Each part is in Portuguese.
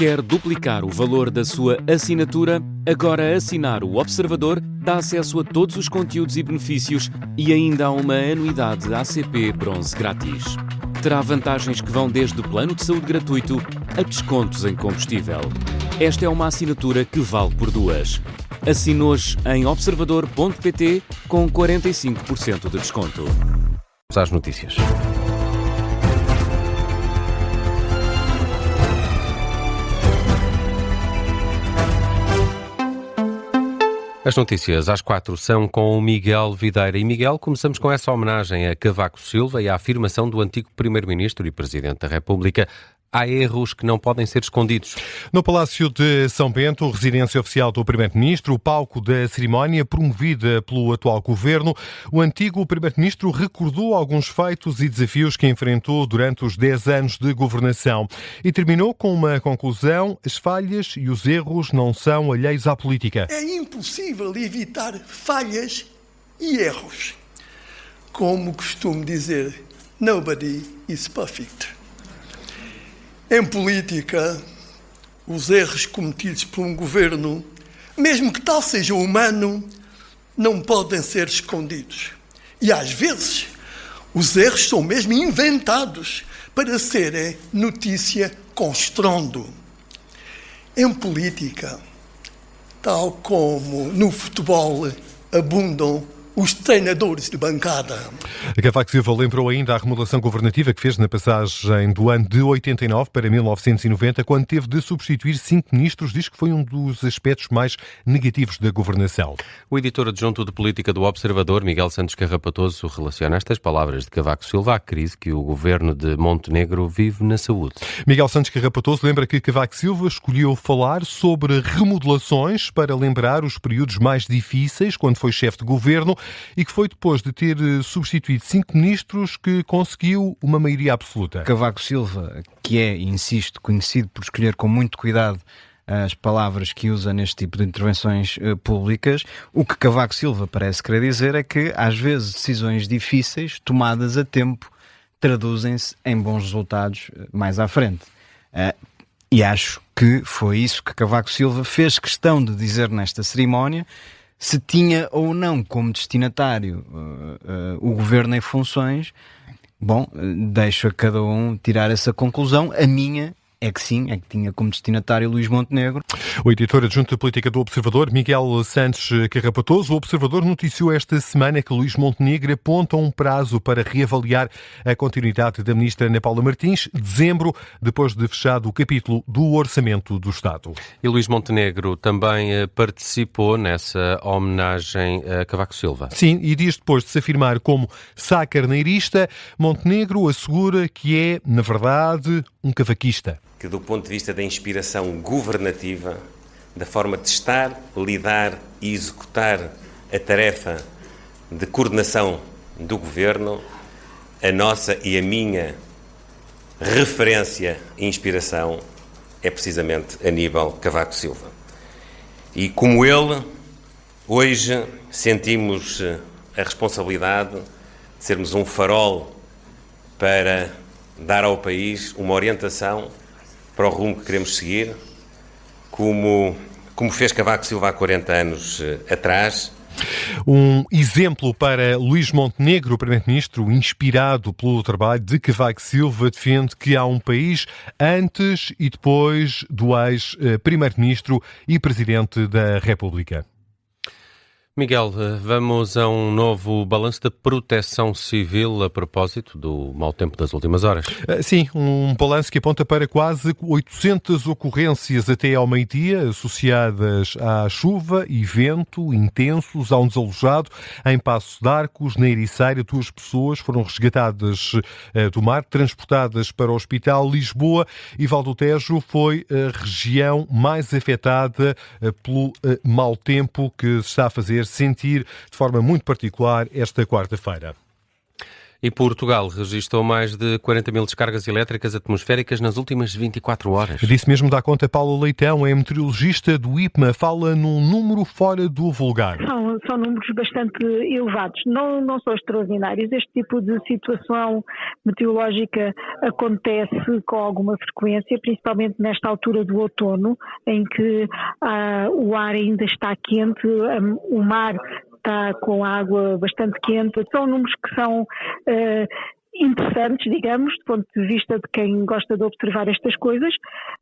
Quer duplicar o valor da sua assinatura? Agora assinar o Observador dá acesso a todos os conteúdos e benefícios e ainda há uma anuidade ACP Bronze grátis. Terá vantagens que vão desde plano de saúde gratuito a descontos em combustível. Esta é uma assinatura que vale por duas. Assine hoje em observador.pt com 45% de desconto. Vamos às notícias. As notícias às 4 são com o Miguel Videira. E Miguel, começamos com essa homenagem a Cavaco Silva e à afirmação do antigo Primeiro-Ministro e Presidente da República: há erros que não podem ser escondidos. No Palácio de São Bento, residência oficial do Primeiro-Ministro, o palco da cerimónia promovida pelo atual governo, o antigo Primeiro-Ministro recordou alguns feitos e desafios que enfrentou durante os 10 anos de governação e terminou com uma conclusão: as falhas e os erros não são alheios à política. É impossível evitar falhas e erros. Como costumo dizer, nobody is perfect. Em política, os erros cometidos por um governo, mesmo que tal seja humano, não podem ser escondidos. E às vezes, os erros são mesmo inventados para serem notícia com estrondo. Em política, tal como no futebol abundam os treinadores de bancada. Cavaco Silva lembrou ainda a remodelação governativa que fez na passagem do ano de 89 para 1990, quando teve de substituir 5 ministros. Diz que foi um dos aspectos mais negativos da governação. O editor adjunto de política do Observador, Miguel Santos Carrapatoso, relaciona estas palavras de Cavaco Silva à crise que o governo de Montenegro vive na saúde. Miguel Santos Carrapatoso lembra que Cavaco Silva escolheu falar sobre remodelações para lembrar os períodos mais difíceis, quando foi chefe de governo, e que foi depois de ter substituído 5 ministros que conseguiu uma maioria absoluta. Cavaco Silva, que é, insisto, conhecido por escolher com muito cuidado as palavras que usa neste tipo de intervenções públicas, o que Cavaco Silva parece querer dizer é que, às vezes, decisões difíceis, tomadas a tempo, traduzem-se em bons resultados mais à frente. E acho que foi isso que Cavaco Silva fez questão de dizer nesta cerimónia. Se tinha ou não como destinatário o governo em funções, bom, deixo a cada um tirar essa conclusão. A minha é que sim, é que tinha como destinatário Luís Montenegro. O editor adjunto de política do Observador, Miguel Santos Carrapatoso. O Observador noticiou esta semana que Luís Montenegro aponta um prazo para reavaliar a continuidade da ministra Ana Paula Martins, dezembro, depois de fechado o capítulo do Orçamento do Estado. E Luís Montenegro também participou nessa homenagem a Cavaco Silva. Sim, e dias depois de se afirmar como sacarneirista, Montenegro assegura que é, na verdade, um cavaquista. Que do ponto de vista da inspiração governativa, da forma de estar, lidar e executar a tarefa de coordenação do governo, a nossa e a minha referência e inspiração é precisamente Aníbal Cavaco Silva. E como ele, hoje sentimos a responsabilidade de sermos um farol para dar ao país uma orientação para o rumo que queremos seguir, como fez Cavaco Silva há 40 anos atrás. Um exemplo para Luís Montenegro, o Primeiro-Ministro, inspirado pelo trabalho de Cavaco Silva, defende que há um país antes e depois do ex-Primeiro-Ministro e Presidente da República. Miguel, vamos a um novo balanço da Proteção Civil a propósito do mau tempo das últimas horas. Sim, um balanço que aponta para quase 800 ocorrências até ao meio-dia, associadas à chuva e vento intensos. Há um desalojado em Paços de Arcos, na Ericeira. 2 pessoas foram resgatadas do mar, transportadas para o Hospital. Lisboa e Val do Tejo foi a região mais afetada pelo mau tempo que se está a fazer sentir de forma muito particular esta quarta-feira. E Portugal registrou mais de 40 mil descargas elétricas atmosféricas nas últimas 24 horas. Disso mesmo dá conta Paula Leitão, é meteorologista do IPMA, fala num número fora do vulgar. São números bastante elevados, não são extraordinários. Este tipo de situação meteorológica acontece com alguma frequência, principalmente nesta altura do outono, em que o ar ainda está quente, o mar está com água bastante quente. São números que são interessantes, digamos, do ponto de vista de quem gosta de observar estas coisas.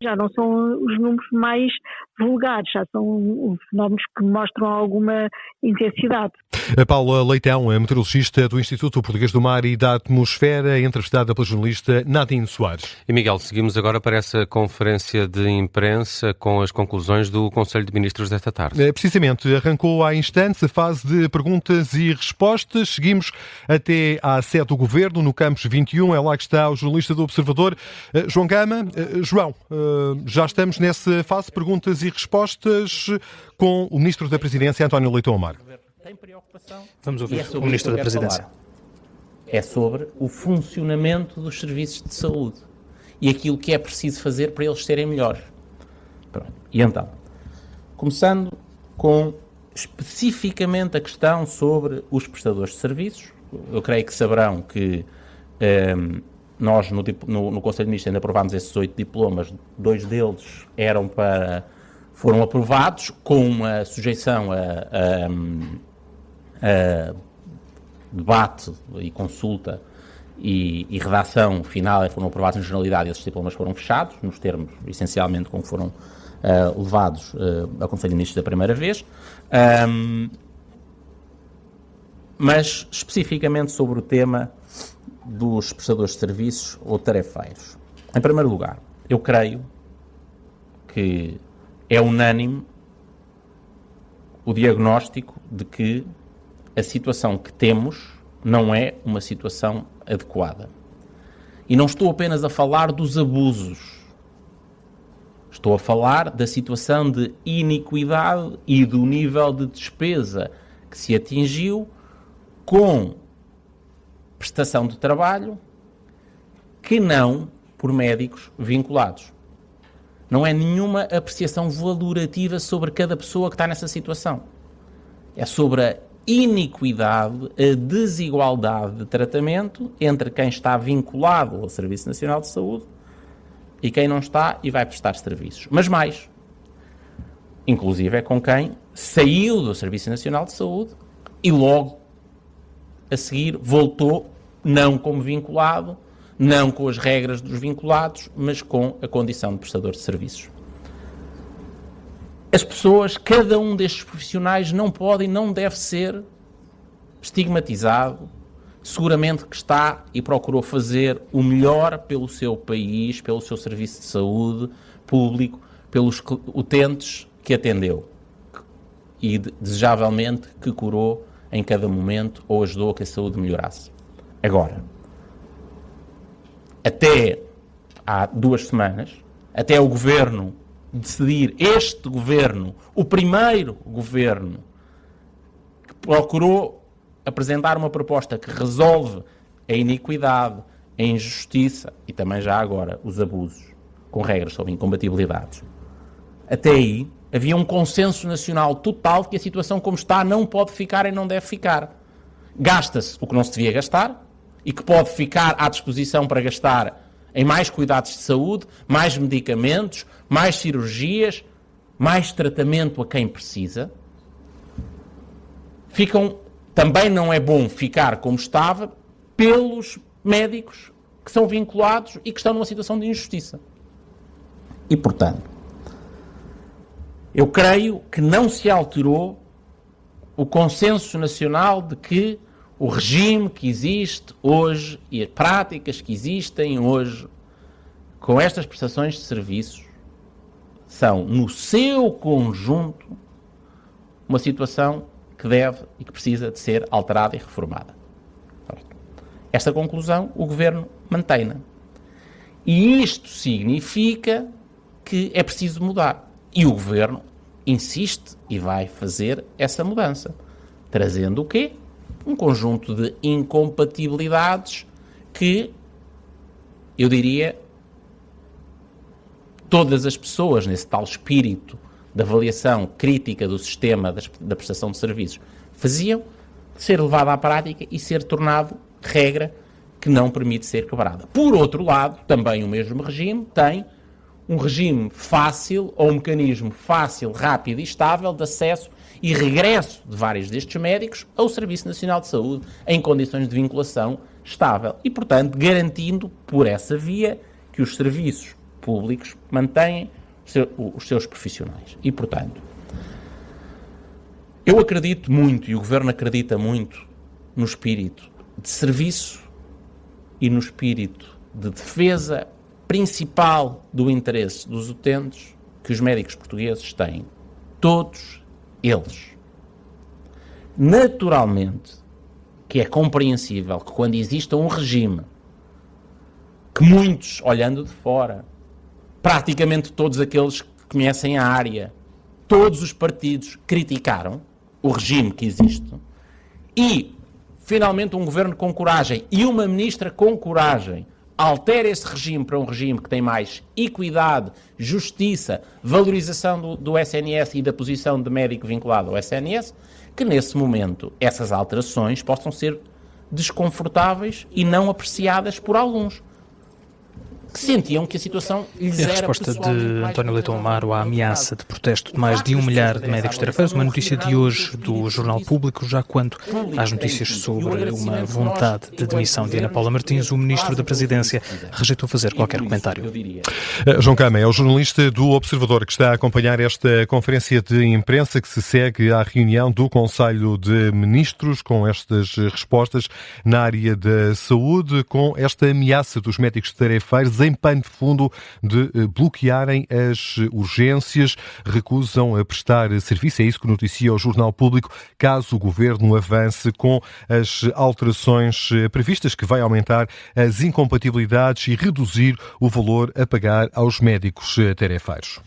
Já não são os números mais vulgares, já são fenómenos que mostram alguma intensidade. A Paula Leitão é meteorologista do Instituto Português do Mar e da Atmosfera, entrevistada pela jornalista Nadine Soares. E Miguel, seguimos agora para essa conferência de imprensa com as conclusões do Conselho de Ministros desta tarde. Precisamente, arrancou há instantes a fase de perguntas e respostas. Seguimos até à sede do Governo, no Campus 21, é lá que está o jornalista do Observador, João Gama. João, já estamos nessa fase de perguntas e respostas com o Ministro da Presidência, António Leitão Amaro. Tem preocupação. Vamos ouvir o Ministro da Presidência. É sobre o funcionamento dos serviços de saúde e aquilo que é preciso fazer para eles serem melhores. Pronto. E então, começando com especificamente a questão sobre os prestadores de serviços, eu creio que saberão que nós no Conselho de Ministros ainda aprovámos esses 8 diplomas, 2 deles foram aprovados com uma sujeição a debate e consulta e redação final, foram aprovados na generalidade e esses diplomas foram fechados, nos termos essencialmente como foram levados ao Conselho de Ministros da primeira vez. Mas especificamente sobre o tema dos prestadores de serviços ou tarefeiros. Em primeiro lugar, eu creio que é unânime o diagnóstico de que a situação que temos não é uma situação adequada. E não estou apenas a falar dos abusos. Estou a falar da situação de iniquidade e do nível de despesa que se atingiu com prestação de trabalho que não por médicos vinculados. Não é nenhuma apreciação valorativa sobre cada pessoa que está nessa situação. É sobre a iniquidade, a desigualdade de tratamento entre quem está vinculado ao Serviço Nacional de Saúde e quem não está e vai prestar serviços. Mas mais, inclusive é com quem saiu do Serviço Nacional de Saúde e logo a seguir voltou, não como vinculado, não com as regras dos vinculados, mas com a condição de prestador de serviços. As pessoas, cada um destes profissionais não pode e não deve ser estigmatizado, seguramente que está e procurou fazer o melhor pelo seu país, pelo seu serviço de saúde público, pelos utentes que atendeu e, desejavelmente, que curou em cada momento ou ajudou a que a saúde melhorasse. Agora, até há 2 semanas, até o Governo decidir, este Governo, o primeiro Governo, que procurou apresentar uma proposta que resolve a iniquidade, a injustiça e também já agora os abusos com regras sobre incompatibilidades. Até aí, havia um consenso nacional total de que a situação como está não pode ficar e não deve ficar. Gasta-se o que não se devia gastar e que pode ficar à disposição para gastar em mais cuidados de saúde, mais medicamentos, mais cirurgias, mais tratamento a quem precisa. Também não é bom ficar como estava pelos médicos que são vinculados e que estão numa situação de injustiça. E, portanto, eu creio que não se alterou o consenso nacional de que o regime que existe hoje e as práticas que existem hoje com estas prestações de serviços são, no seu conjunto, uma situação que deve e que precisa de ser alterada e reformada. Esta conclusão o Governo mantém-na. E isto significa que é preciso mudar. E o Governo insiste e vai fazer essa mudança. Trazendo o quê? um conjunto de incompatibilidades que, eu diria, todas as pessoas nesse tal espírito de avaliação crítica do sistema da prestação de serviços faziam, ser levado à prática e ser tornado regra que não permite ser quebrada. Por outro lado, também o mesmo regime tem um regime fácil, ou um mecanismo fácil, rápido e estável de acesso e regresso de vários destes médicos ao Serviço Nacional de Saúde em condições de vinculação estável e, portanto, garantindo por essa via que os serviços públicos mantêm os seus profissionais. E, portanto, eu acredito muito, e o Governo acredita muito, no espírito de serviço e no espírito de defesa principal do interesse dos utentes que os médicos portugueses têm. Todos eles. Naturalmente, que é compreensível que quando exista um regime que muitos, olhando de fora, praticamente todos aqueles que conhecem a área, todos os partidos criticaram o regime que existe, e finalmente um governo com coragem e uma ministra com coragem altera esse regime para um regime que tem mais equidade, justiça, valorização do SNS e da posição de médico vinculado ao SNS, que nesse momento essas alterações possam ser desconfortáveis e não apreciadas por alguns que sentiam que a situação lhes era pessoalmente. A resposta de António Leitão Amaro à ameaça de protesto de mais de 1 milhar de médicos tarefeiros, uma notícia de hoje do Jornal Público, já quanto às notícias sobre uma vontade de demissão de Ana Paula Martins, o Ministro da Presidência rejeitou fazer qualquer comentário. João Cama é o jornalista do Observador que está a acompanhar esta conferência de imprensa que se segue à reunião do Conselho de Ministros com estas respostas na área da saúde, com esta ameaça dos médicos tarefeiros em pano de fundo de bloquearem as urgências, recusam a prestar serviço. É isso que noticia o Jornal Público, caso o Governo avance com as alterações previstas, que vai aumentar as incompatibilidades e reduzir o valor a pagar aos médicos tarefeiros.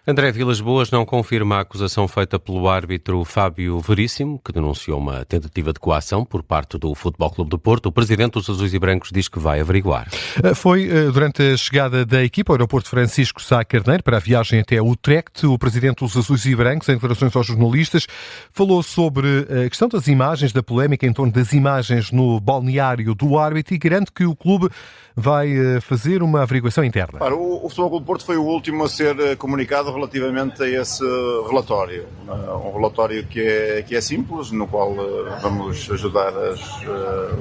André Vilas Boas não confirma a acusação feita pelo árbitro Fábio Veríssimo, que denunciou uma tentativa de coação por parte do Futebol Clube do Porto. O presidente dos Azuis e Brancos diz que vai averiguar. Foi durante a chegada da equipa ao aeroporto Francisco Sá Carneiro para a viagem até Utrecht. O presidente dos Azuis e Brancos, em declarações aos jornalistas, falou sobre a questão das imagens, da polémica em torno das imagens no balneário do árbitro e garante que o clube vai fazer uma averiguação interna. O Futebol Clube do Porto foi o último a ser comunicado relativamente a esse relatório. Um relatório que é simples, no qual vamos ajudar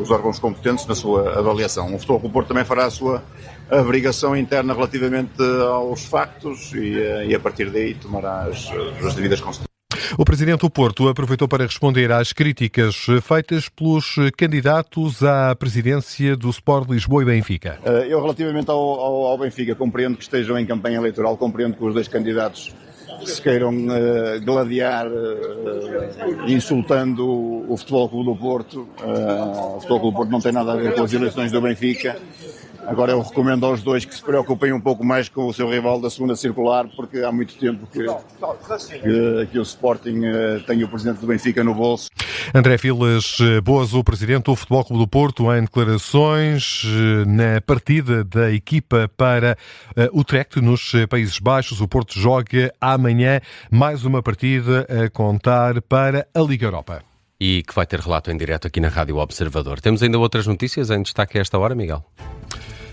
os órgãos competentes na sua avaliação. O Futebol Clube do Porto também fará a sua averiguação interna relativamente aos factos e a partir daí tomará as devidas consequências. O Presidente do Porto aproveitou para responder às críticas feitas pelos candidatos à presidência do Sport Lisboa e Benfica. Eu, relativamente ao Benfica, compreendo que estejam em campanha eleitoral, compreendo que os dois candidatos se queiram gladiar insultando o Futebol Clube do Porto. O Futebol Clube do Porto não tem nada a ver com as eleições do Benfica. Agora eu recomendo aos dois que se preocupem um pouco mais com o seu rival da segunda circular, porque há muito tempo que o Sporting tem o presidente do Benfica no bolso. André Vilas Boas, o presidente do Futebol Clube do Porto, em declarações na partida da equipa para Utrecht, nos Países Baixos. O Porto joga amanhã mais uma partida a contar para a Liga Europa. E que vai ter relato em direto aqui na Rádio Observador. Temos ainda outras notícias em destaque a esta hora, Miguel?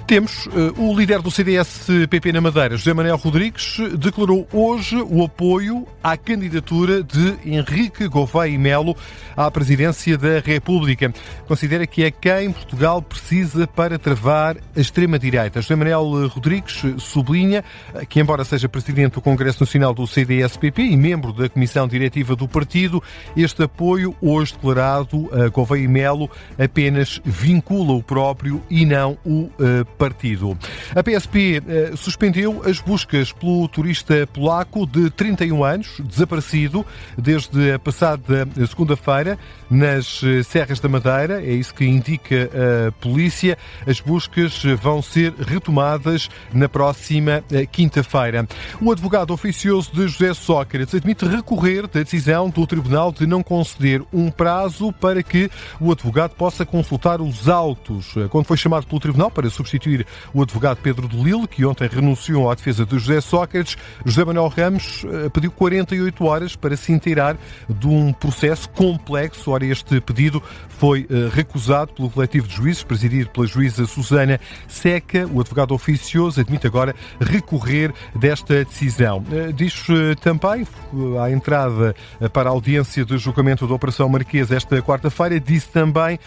Temos o líder do CDS-PP na Madeira, José Manuel Rodrigues, declarou hoje o apoio à candidatura de Henrique Gouveia e Melo à presidência da República. Considera que é quem Portugal precisa para travar a extrema-direita. José Manuel Rodrigues sublinha que, embora seja presidente do Congresso Nacional do CDS-PP e membro da Comissão Diretiva do partido, este apoio, hoje declarado a Gouveia e Melo, apenas vincula o próprio e não o partido. A PSP suspendeu as buscas pelo turista polaco de 31 anos, desaparecido desde a passada segunda-feira nas Serras da Madeira. É isso que indica a polícia. As buscas vão ser retomadas na próxima quinta-feira. O advogado oficioso de José Sócrates admite recorrer da decisão do Tribunal de não conceder um prazo para que o advogado possa consultar os autos. Quando foi chamado pelo Tribunal para substituir o advogado Pedro de Lille, que ontem renunciou à defesa de José Sócrates, José Manuel Ramos pediu 48 horas para se inteirar de um processo complexo. Ora, este pedido foi recusado pelo coletivo de juízes, presidido pela juíza Susana Seca. O advogado oficioso admite agora recorrer desta decisão. Diz também, à entrada para a audiência de julgamento da Operação Marquesa esta quarta-feira, disse também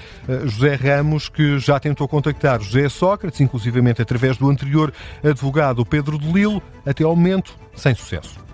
José Ramos que já tentou contactar José Sócrates, inclusivamente através do anterior advogado Pedro de Lille, até ao momento sem sucesso.